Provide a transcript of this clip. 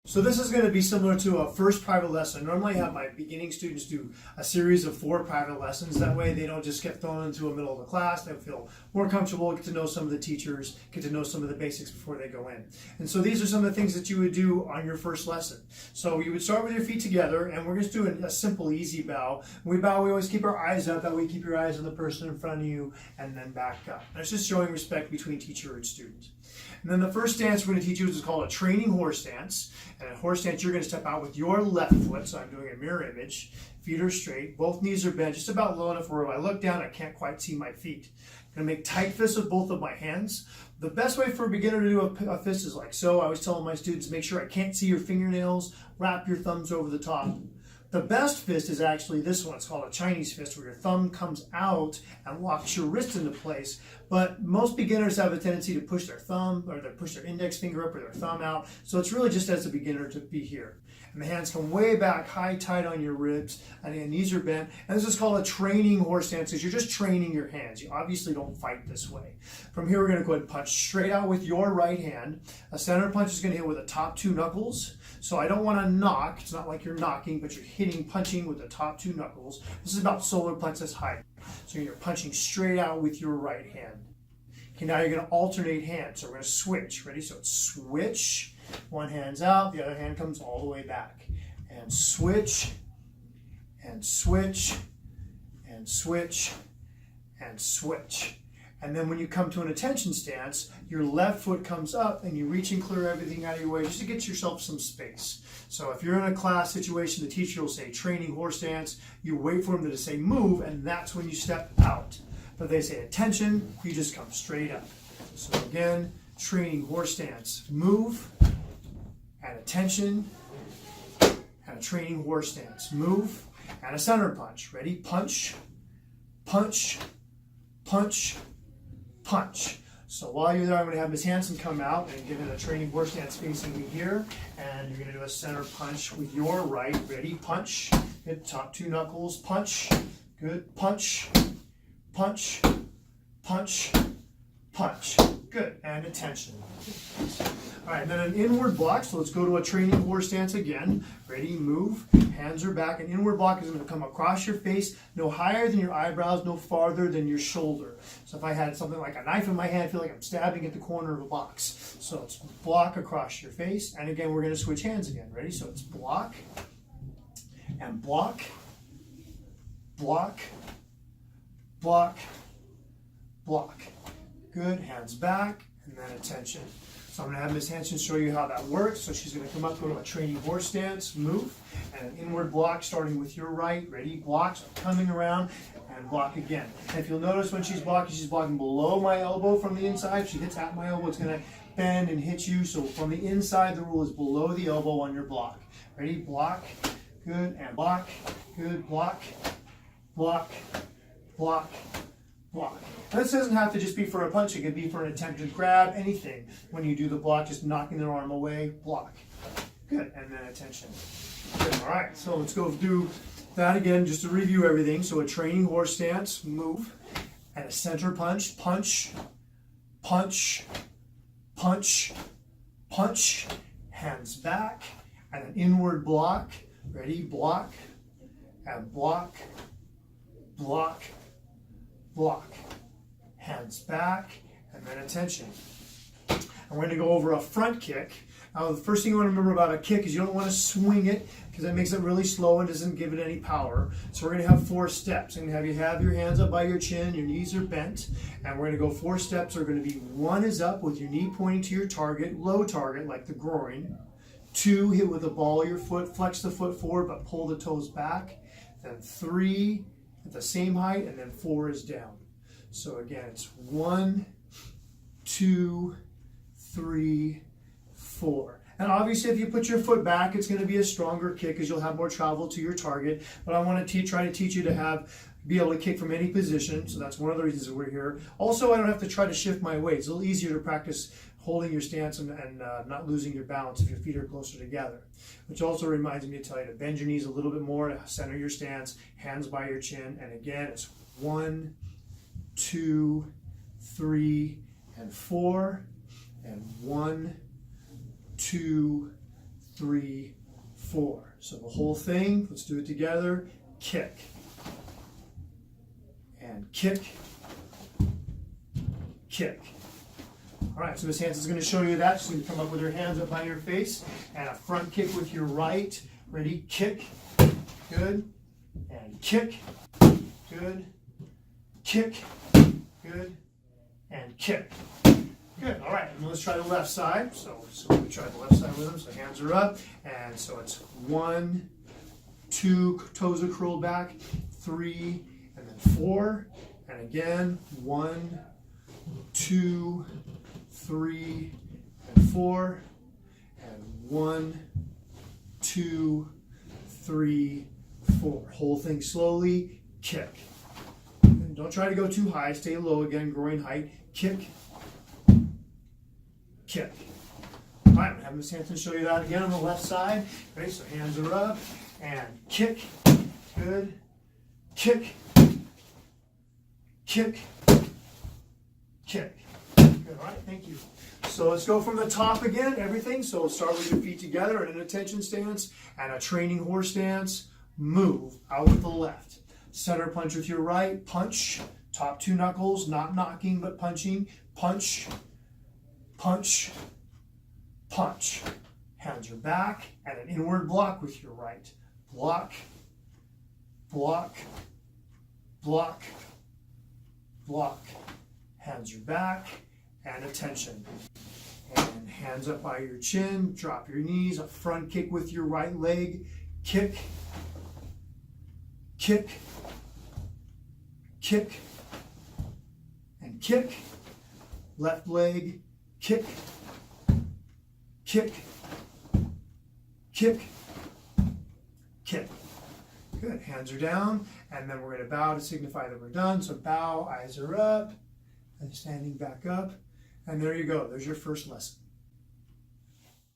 So this is going to be similar to a first private lesson. Normally I have my beginning students do a series of 4 private lessons. That way they don't just get thrown into the middle of the class. They feel more comfortable, get to know some of the teachers, get to know some of the basics before they go in. And so these are some of the things that you would do on your first lesson. So you would start with your feet together, and we're just doing a simple, easy bow. When we bow, we always keep our eyes up. That way you keep your eyes on the person in front of you, and then back up. That's just showing respect between teacher and student. And then the first stance we're going to teach you is called a training horse stance. And a horse stance, you're going to step out with your left foot. So I'm doing a mirror image. Feet are straight. Both knees are bent, just about low enough where if I look down, I can't quite see my feet. I'm going to make tight fists with both of my hands. The best way for a beginner to do a fist is like so. I always tell my students, make sure I can't see your fingernails. Wrap your thumbs over the top. The best fist is actually this one. It's called a Chinese fist, where your thumb comes out and locks your wrist into place. But most beginners have a tendency to push their thumb, or to push their index finger up or their thumb out. So it's really just as a beginner to be here. And the hands come way back, high, tight on your ribs, and the knees are bent. And this is called a training horse stance, because you're just training your hands. You obviously don't fight this way. From here, we're going to go ahead and punch straight out with your right hand. A center punch is going to hit with the top 2 knuckles. So I don't want to knock. It's not like you're knocking, but you're punching with the top 2 knuckles. This is about solar plexus height. So you're punching straight out with your right hand. Okay, now you're going to alternate hands. So we're going to switch. Ready? So it's switch. One hand's out, the other hand comes all the way back. And switch, and switch, and switch, and switch. And then when you come to an attention stance, your left foot comes up and you reach and clear everything out of your way just to get yourself some space. So if you're in a class situation, the teacher will say training horse stance, you wait for them to say move, and that's when you step out. But they say attention, you just come straight up. So again, training horse stance, move, and attention, and a training horse stance, move, and a center punch. Ready? Punch, punch, punch, punch. So while you're there, I'm going to have Ms. Hanson come out and give it a training horse stance facing me here, and you're going to do a center punch with your right. Ready? Punch, hit top 2 knuckles, punch, good, punch, punch, punch, punch. Good, and attention. All right, and then an inward block. So let's go to a training horse stance again. Ready, move, hands are back. An inward block is going to come across your face, no higher than your eyebrows, no farther than your shoulder. So if I had something like a knife in my hand, I feel like I'm stabbing at the corner of a box. So it's block across your face. And again, we're going to switch hands again. Ready? So it's block, and block, block, block, block. Good, hands back, and then attention. So I'm going to have Ms. Hanson show you how that works. So she's going to come up, go to a training horse stance, move, and an inward block starting with your right. Ready? Block, so coming around, and block again. And if you'll notice when she's blocking below my elbow from the inside. If she hits at my elbow, it's going to bend and hit you. So from the inside, the rule is below the elbow on your block. Ready? Block, good, and block, good, block, block, block, block. And this doesn't have to just be for a punch. It could be for an attempt to grab, anything. When you do the block, just knocking their arm away, block. Good, and then attention. Good, all right, so let's go do that again just to review everything. So a training horse stance, move, and a center punch, punch, punch, punch, punch, hands back, and an inward block. Ready? Block, and block, block, block. Hands back, and then attention. And we're going to go over a front kick. Now, the first thing you want to remember about a kick is you don't want to swing it, because that makes it really slow and doesn't give it any power. So we're going to have 4 steps. I'm going to have you have your hands up by your chin, your knees are bent, and we're going to go 4 steps. Are going to be 1 is up with your knee pointing to your target, low target like the groin. 2, hit with the ball of your foot, flex the foot forward but pull the toes back. Then 3 at the same height, and then 4 is down. So again, it's 1, 2, 3, 4. And obviously, if you put your foot back, it's going to be a stronger kick because you'll have more travel to your target. But I want to try to teach you to be able to kick from any position. So that's one of the reasons that we're here. Also, I don't have to try to shift my weight. It's a little easier to practice holding your stance and not losing your balance if your feet are closer together. Which also reminds me to tell you to bend your knees a little bit more to center your stance, hands by your chin. And again, it's 1, 2, 3, and 4, and 1, 2, 3, 4. So the whole thing, let's do it together. Kick. And kick. Kick. All right, so Miss Hanson's going to show you that. She's going to come up with her hands up by your face and a front kick with your right. Ready? Kick. Good. And kick. Good. Kick. Good. And kick. Good. All right, and let's try the left side. So we try the left side with them. So hands are up. And so it's 1, 2, toes are curled back, 3, and then 4. And again, 1, 2, 3, and 4. And 1, 2, 3, 4. Whole thing slowly. Kick. And don't try to go too high. Stay low again, groin height. Kick. Kick. All right, I'm going to have Miss Hanson show you that again on the left side. Okay, so hands are up. And kick. Good. Kick. Kick. Kick. Good. All right, thank you. So let's go from the top again, everything. So we'll start with your feet together in an attention stance and a training horse stance. Move out with the left. Center punch with your right. Punch. Top 2 knuckles, not knocking, but punching. Punch. Punch. Punch. Hands are back and an inward block with your right. Block. Block. Block. Block. Hands are back and attention. And hands up by your chin, drop your knees, a front kick with your right leg, kick, kick, kick, and kick, left leg, kick, kick, kick, kick. Good, hands are down, and then we're going to bow to signify that we're done. So bow, eyes are up, and standing back up. And there you go. There's your first lesson.